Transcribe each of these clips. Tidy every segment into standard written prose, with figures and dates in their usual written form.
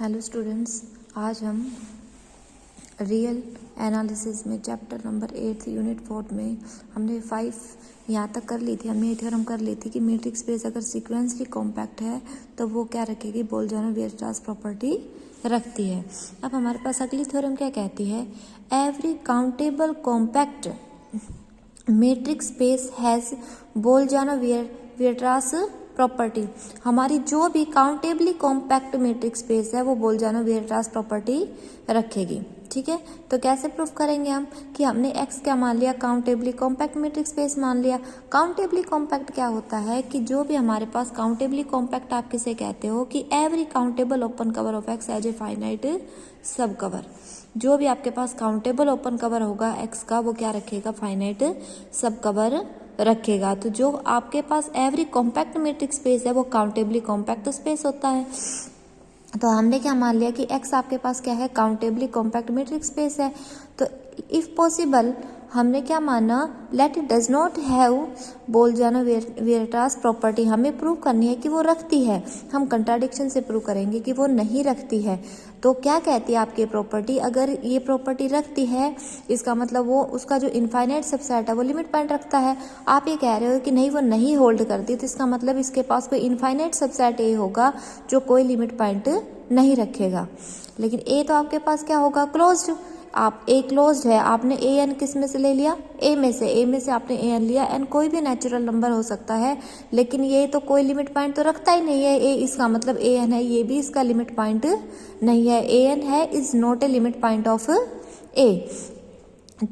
Hello students, आज हम real analysis में चैप्टर नंबर 8 यूनिट 4 में हमने 5 यहाँ तक कर ली थी। हमने ये थ्योरम कर ली थी कि मैट्रिक्स स्पेस अगर सीक्वेंसली कॉम्पैक्ट है तो वो क्या रखेगी, बोल्जानो-वीयरस्ट्रास प्रॉपर्टी रखती है। अब हमारे पास अगली थ्योरम क्या कहती है, every countable compact metric space has Bolzano Weierstrass property. हमारी जो भी काउंटेबली कॉम्पैक्ट मैट्रिक्स स्पेस है वो बोल्जानो-वीयरस्ट्रास प्रॉपर्टी रखेगी। ठीक है, तो कैसे प्रूफ करेंगे हम कि हमने x क्या मान लिया, काउंटेबली कॉम्पैक्ट मैट्रिक्स स्पेस मान लिया। काउंटेबली कॉम्पैक्ट क्या होता है कि जो भी हमारे पास काउंटेबली कॉम्पैक्ट आप किसे कहते हो कि every countable open cover of x has a finite sub cover. जो भी आपके पास काउंटेबल ओपन कवर होगा x का वो क्या रखेगा, फाइनाइट सब कवर रखेगा। तो जो आपके पास एवरी कॉम्पैक्ट मैट्रिक्स स्पेस है वो काउंटेबली कॉम्पैक्ट स्पेस होता है। तो हमने क्या मान लिया कि x आपके पास क्या है, काउंटेबली कॉम्पैक्ट मैट्रिक्स स्पेस है। तो इफ पॉसिबल हमने क्या माना, let it does not have Bolzano Weierstrass property. हमें प्रूव करनी है कि वो रखती है। हम कंट्राडिक्शन से प्रूव करेंगे कि वो नहीं रखती है। तो क्या कहती है आपकी प्रॉपर्टी, अगर ये प्रॉपर्टी रखती है इसका मतलब वो उसका जो इनफाइनाइट सबसेट है वो लिमिट पॉइंट रखता है। आप ये कह रहे हो कि नहीं वो नहीं होल्ड करती, तो इसका मतलब इसके पास कोई इनफाइनाइट सबसेट ए होगा जो कोई लिमिट पॉइंट नहीं रखेगा। लेकिन ए तो आपके पास क्या होगा, क्लोज्ड। आप ए क्लोज्ड है, आपने ए एन किस में से ले लिया, ए में से आपने ए एन लिया। एन कोई भी नेचुरल नंबर हो सकता है, लेकिन ये तो कोई लिमिट पॉइंट तो रखता ही नहीं है। ए इसका मतलब ए एन है, ये भी इसका लिमिट पॉइंट नहीं है। ए एन है is not a limit point of A.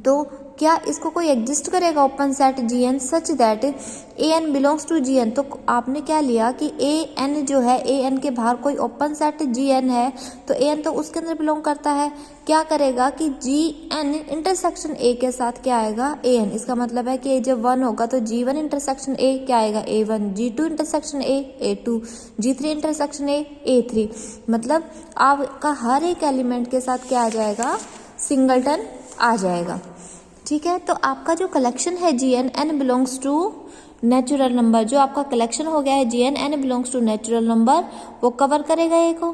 तो क्या इसको कोई एग्जिस्ट करेगा open set G n such that a n belongs to G n. तो आपने क्या लिया कि ए एन जो है, ए एन के बाहर कोई ओपन सेट जी एन है तो ए एन तो उसके अंदर बिलोंग करता है। क्या करेगा कि जी एन इंटरसेक्शन ए के साथ क्या आएगा, ए एन। इसका मतलब है कि जब 1 होगा तो जी वन इंटरसेक्शन ए क्या आएगा, A one. G two intersection A two. G three intersection A three. मतलब आपका हर एक एलिमेंट के साथ क्या आ जाएगा, सिंगलटन आ जाएगा। ठीक है, तो आपका जो कलेक्शन है G n, n belongs to natural number. जो आपका कलेक्शन हो गया है G n, n belongs to natural number, वो कवर करेगा ए को।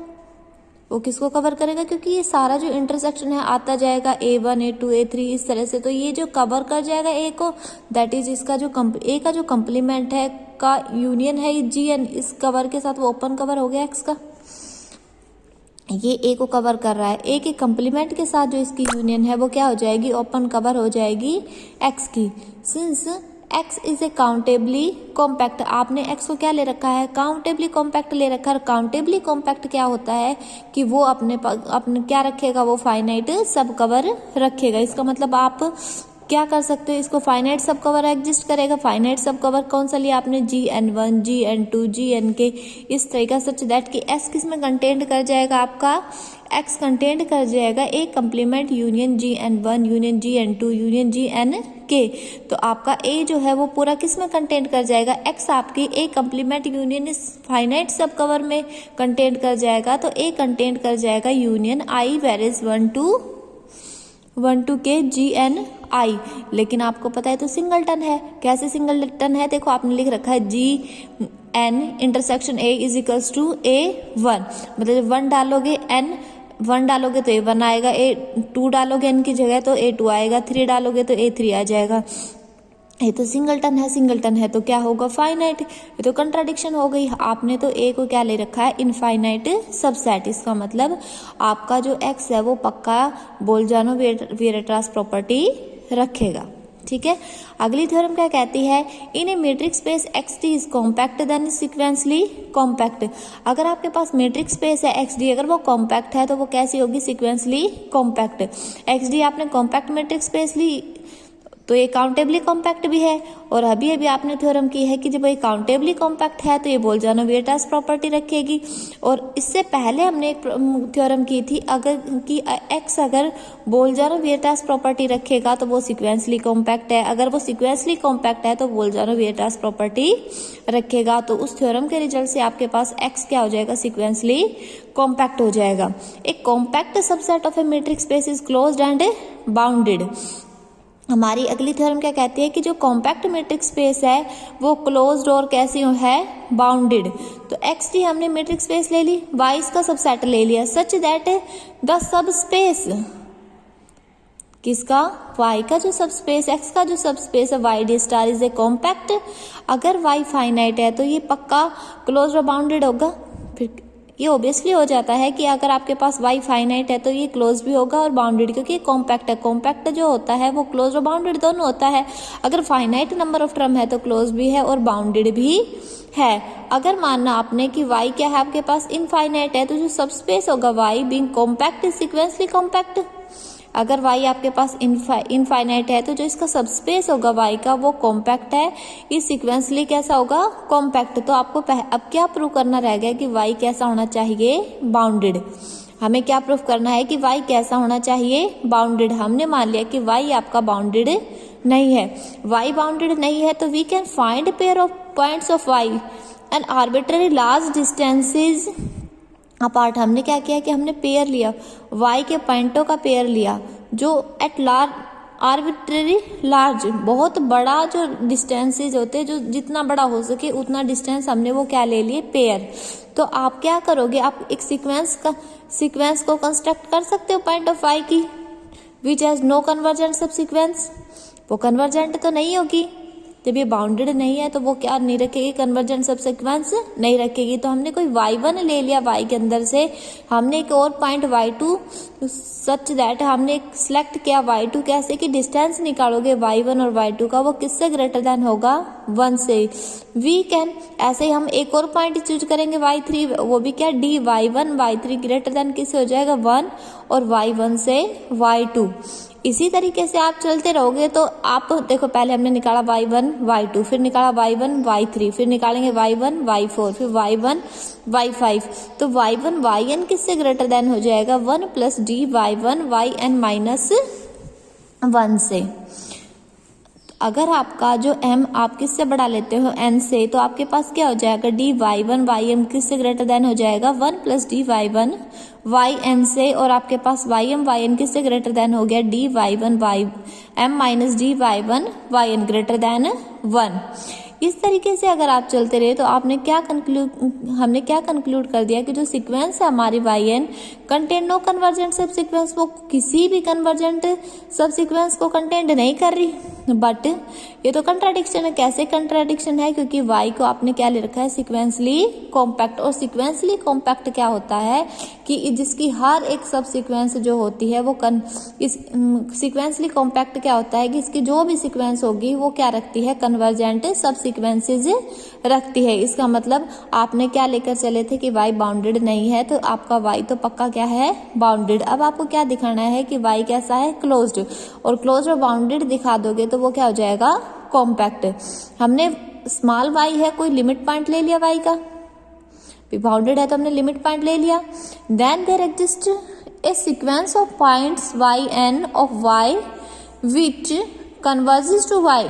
वो किसको कवर करेगा, क्योंकि ये सारा जो इंटरसेक्शन है आता जाएगा A1 A2 A3 इस तरह से। तो ये जो कवर कर जाएगा ए को, दैट इज इसका जो ए का जो कंप्लीमेंट है का यूनियन है जी एन, इस कवर के साथ वो ओपन कवर हो गया एक्स का। ये ए को कवर कर रहा है, ए के कंप्लीमेंट के साथ जो इसकी यूनियन है वो क्या हो जाएगी, ओपन कवर हो जाएगी एक्स की। Since x is a countably compact, आपने एक्स को क्या ले रखा है, काउंटेबली कॉम्पैक्ट ले रखा है। काउंटेबली कॉम्पैक्ट क्या होता है कि वो अपने क्या रखेगा, वो फाइनाइट सब कवर रखेगा। इसका मतलब आप क्या कर सकते हो, इसको फाइनाइट सब कवर एग्जिस्ट करेगा। फाइनाइट सब कवर कौन सा लिया आपने, GN1 GN2 GNK इस तरीका सच दैट कि S किस में कंटेंट कर जाएगा, आपका X कंटेंट कर जाएगा A complement union GN1 union GN2 union GNK। तो आपका ए जो है वो पूरा किस में कंटेंट कर जाएगा, X आपकी ए कंप्लीमेंट यूनियन इस फाइनाइट सब कवर में कंटेंट कर जाएगा। तो ए कंटेंट कर जाएगा union I where is 1 to के GNI। लेकिन आपको पता है तो सिंगलटन है। कैसे सिंगलटन है, देखो आपने लिख रखा है GN intersection A is equals to A1। मतलब 1 डालोगे N 1 डालोगे तो A1 आएगा, A2 डालोगे N की जगह तो A2 आएगा, 3 डालोगे तो A3 आ जाएगा। ये तो सिंगलटन है तो क्या होगा, फाइनाइट। ये तो कंट्राडिक्शन हो गई। आपने तो ए को क्या ले रखा है, इनफाइनाइट सबसेट। इसका मतलब आपका जो एक्स है वो पक्का बोल्जानो-वीयरस्ट्रास प्रॉपर्टी रखेगा। ठीक है, अगली थ्योरम क्या कहती है, in a metric space XD is compact then sequentially compact. अगर आपके पास मैट्रिक्स स्पेस है XD, अगर वो कॉम्पैक्ट है तो वो कैसी होगी, सीक्वेंसली कॉम्पैक्ट। XD आपने कॉम्पैक्ट मैट्रिक्स स्पेस ली तो ये काउंटेबली कॉम्पैक्ट भी है। और अभी आपने थ्योरम की है कि जब ये काउंटेबली कॉम्पैक्ट है तो ये बोल्जानो-वीयरस्ट्रास प्रॉपर्टी रखेगी। और इससे पहले हमने एक थ्योरम की थी अगर कि एक्स अगर बोल्जानो-वीयरस्ट्रास प्रॉपर्टी रखेगा तो वो सीक्वेंसली कॉम्पैक्ट है। अगर वो सीक्वेंसली कॉम्पैक्ट है तो बोल्जानो-वीयरस्ट्रास प्रॉपर्टी रखेगा। तो उस थ्योरम के रिजल्ट से आपके पास एक्स क्या हो जाएगा, सीक्वेंसली कॉम्पैक्ट हो जाएगा। एक compact subset of A metric space is closed end bounded. हमारी अगली थ्योरम क्या कहती है कि जो कॉम्पैक्ट मैट्रिक्स स्पेस है वो क्लोज्ड और कैसी है, बाउंडेड। तो एक्स टी हमने मैट्रिक्स स्पेस ले ली, वाई इसका सबसेट ले लिया, such that the sub space किसका, y का जो सब स्पेस, x का जो सब स्पेस है y D star is a compact. अगर y फाइनाइट है तो ये पक्का क्लोज्ड और बाउंडेड होगा। फिर ये ऑब्वियसली हो जाता है कि अगर आपके पास y फाइनाइट है तो ये क्लोज भी होगा और बाउंडेड, क्योंकि ये कॉम्पैक्ट है। कॉम्पैक्ट जो होता है वो क्लोज और बाउंडेड दोनों होता है। अगर फाइनाइट नंबर ऑफ टर्म है तो क्लोज भी है और बाउंडेड भी है। अगर मानना आपने कि y क्या है आपके पास, इनफाइनाइट है, तो जो सब स्पेस होगा y being compact is sequentially compact. अगर y आपके पास इनफाइनाइट है तो जो इसका सबस्पेस होगा y का वो कॉम्पैक्ट है, इस सीक्वेंसली कैसा होगा, कॉम्पैक्ट। तो आपको अब क्या प्रूव करना रह गया कि y कैसा होना चाहिए, बाउंडेड। हमें क्या प्रूव करना है कि y कैसा होना चाहिए, बाउंडेड। हमने मान लिया कि y आपका बाउंडेड नहीं है। y बाउंडेड नहीं है तो we can find pair of points of y and arbitrary large distances apart. हमने क्या किया कि हमने पेयर लिया, y के पॉइंटों का पेयर लिया जो एट लार्ज आर्बिट्ररी लार्ज, बहुत बड़ा जो डिस्टेंसेज होते हैं, जो जितना बड़ा हो सके उतना डिस्टेंस हमने वो क्या ले लिए, पेयर। तो आप क्या करोगे, आप एक सीक्वेंस को कंस्ट्रक्ट कर सकते हो पॉइंट ऑफ y की, विच हैज नो कन्वर्जेंट सब सीक्वेंस। वो कन्वर्जेंट तो नहीं होगी, जब ये बाउंडेड नहीं है तो वो क्या नहीं रखेगी, कन्वर्जेंट सब सीक्वेंस नहीं रखेगी। तो हमने कोई y1 ले लिया, y के अंदर से हमने एक और पॉइंट y2 सच दैट हमने सिलेक्ट किया y2 कैसे कि डिस्टेंस निकालोगे y1 और y2 का, वो किससे ग्रेटर देन होगा, 1 से। वी कैन ऐसे ही हम एक और पॉइंट चूज करेंगे y3, वो भी क्या, D y1 y3 greater than किससे हो जाएगा, 1 और y1 से y2। इसी तरीके से आप चलते रहोगे तो आप देखो, पहले हमने निकाला y1 y2, फिर निकाला y1 y3, फिर निकालेंगे y1 y4, फिर y1 y5। तो y1 yn किससे ग्रेटर देन हो जाएगा, 1 plus D y1 yn minus 1 से। अगर आपका जो m आप किससे बढ़ा लेते हो, n से, तो आपके पास क्या हो जाएगा, डी y1 ym किससे ग्रेटर देन हो जाएगा, 1 प्लस डी y1 yn से। और आपके पास ym yn किससे ग्रेटर देन हो गया, D y1 ym minus D y1 yn greater than 1। इस तरीके से अगर आप चलते रहे तो हमने क्या कंक्लूड कर दिया कि जो सीक्वेंस है हमारी yn कंटेन नो कन्वर्जेंट सब सीक्वेंस, वो किसी भी कन्वर्जेंट सब सीक्वेंस को कंटेंट नहीं कर रही। बट ये तो कंट्राडिक्शन है। कैसे कंट्राडिक्शन है, क्योंकि y को आपने क्या ले रखा है, सीक्वेंसली कॉम्पैक्ट। और सीक्वेंसली कॉम्पैक्ट क्या होता है कि जिसकी हर एक सब सीक्वेंस जो होती है वो सीक्वेंसली कॉम्पैक्ट क्या होता है कि इसकी जो भी सीक्वेंस होगी वो क्या रखती है, कन्वर्जेंट सब सीक्वेंसेज रखती है। इसका मतलब आपने क्या लेकर चले थे कि y बाउंडेड नहीं है, तो आपका y तो पक्का क्या है, बाउंडेड। अब आपको क्या दिखाना है कि y कैसा है, क्लोज्ड। और क्लोज्ड और बाउंडेड दिखा दोगे तो वो क्या हो जाएगा, कॉम्पैक्ट। हमने स्मॉल y है, कोई लिमिट पॉइंट ले लिया y का, बाउंडेड है तो हमने लिमिट पॉइंट ले लिया। Then there exist a sequence of points yn of y which converges to y।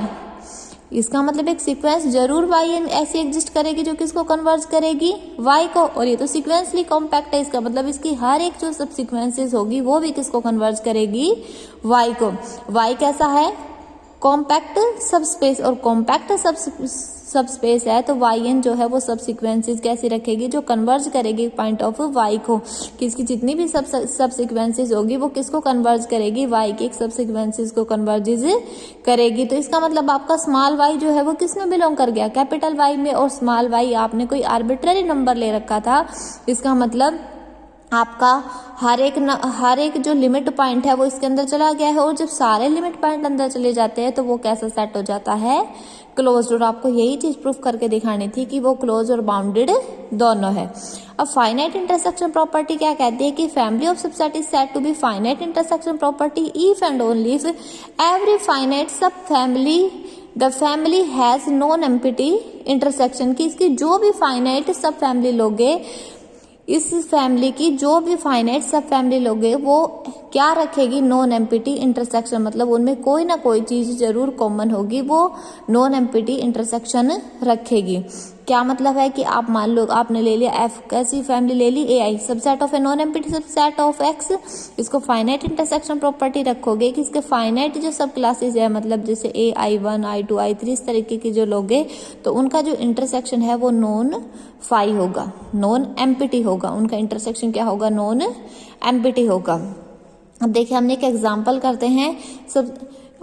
इसका मतलब एक सीक्वेंस जरूर yn ऐसी एग्जिस्ट करेगी जो किसको कन्वर्ज करेगी, y को। और ये तो सीक्वेंसली कॉम्पैक्ट है, इसका मतलब इसकी हर एक जो सब सीक्वेंसेस होगी वो भी किसको कन्वर्ज करेगी, y को। y कैसा है, कॉम्पैक्ट सब स्पेस। और कॉम्पैक्ट सब स्पेस है तो yn जो है वो सब सीक्वेंसेस कैसी रखेगी, जो कन्वर्ज करेगी पॉइंट ऑफ y को। कि इसकी जितनी भी सब सीक्वेंसेस होगी वो किसको कन्वर्ज करेगी, y के एक सब सीक्वेंसेस को कन्वर्जेस करेगी। तो इसका मतलब आपका स्मॉल y जो है वो किस में बिलोंग कर गया, कैपिटल Y में। और स्मॉल y आपने कोई आर्बिट्ररी नंबर ले रखा था, इसका मतलब आपका हर एक जो लिमिट पॉइंट है वो इसके अंदर चला गया है। और जब सारे लिमिट पॉइंट अंदर चले जाते हैं तो वो कैसा सेट हो जाता है, क्लोज्ड। और आपको यही चीज प्रूफ करके दिखानी थी कि वो क्लोज और बाउंडेड दोनों है। अब फाइनाइट इंटरसेक्शन प्रॉपर्टी क्या कहती है कि family of subset is said to be finite intersection property if and only if every finite sub family the family has non empty intersection. की इसकी जो भी फाइनाइट सब फैमिली लोगे, इस फैमिली की जो भी फाइनाइट सब फैमिली लोगे वो क्या रखेगी, नॉन एम्प्टी इंटरसेक्शन। मतलब उनमें कोई ना कोई चीज जरूर कॉमन होगी, वो नॉन एम्प्टी इंटरसेक्शन रखेगी। क्या मतलब है कि आप मान लो आपने ले लिया एफ कैसी फैमिली ले ली A i, subset of a non empty subset of X, इसको फाइनाइट इंटरसेक्शन प्रॉपर्टी रखोगे कि इसके फाइनाइट जो सब क्लासेस है, मतलब जैसे A i one i two i three इस तरीके की जो लोगे तो उनका जो इंटरसेक्शन है वो नॉन फाई होगा, नॉन एम्प्टी होगा, उनका इंटरसेक्शन क्या होगा, नॉन एम्प्टी होगा। अब देखिए हमने एक एग्जाम्पल करते हैं, सब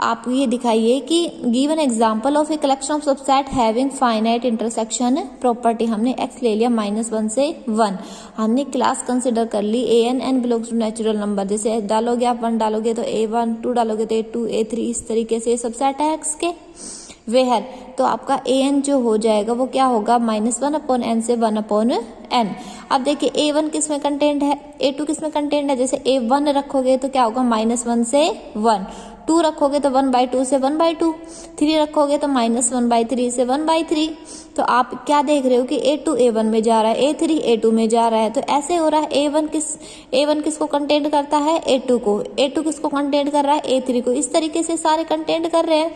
आप ये दिखाइए कि given example of a collection of subset having finite intersection property. हमने x ले लिया -1 से 1, हमने क्लास कंसिडर कर ली an belongs to natural number, जैसे डालोगे आप 1 डालोगे तो a1, 2 डालोगे तो a2 a3, इस तरीके से सबसेट है x के वेहर, तो आपका an जो हो जाएगा वो क्या होगा -1/n से 1/n। अब देखिए a1 किस में कंटेंट है, a2 किस में कंटेंट है, जैसे a1 रखोगे तो क्या होगा -1 से 1, 2 रखोगे तो 1/2 से 1/2, 3 रखोगे तो -1/3 से 1/3। तो आप क्या देख रहे हो कि a2 a1 में जा रहा है, a3 a2 में जा रहा है, तो ऐसे हो रहा है a1 किसको कंटेंट करता है, a2 को, a2 किसको कंटेंट कर रहा है, a3 को, इस तरीके से सारे कंटेंट कर रहे हैं।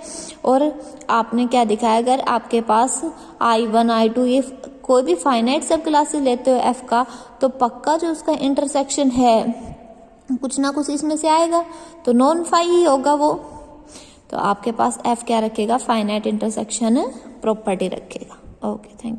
और आपने क्या दिखाया, अगर आपके पास i1 i2 ये कोई भी फाइनाइट सब क्लासेस लेते हो f का, तो पक्का जो उसका इंटरसेक्शन है कुछ ना कुछ इसमें से आएगा, तो नॉन फाई ही होगा वो। तो आपके पास f क्या रखेगा, फाइनाइट इंटरसेक्शन प्रॉपर्टी रखेगा। Okay, thank you.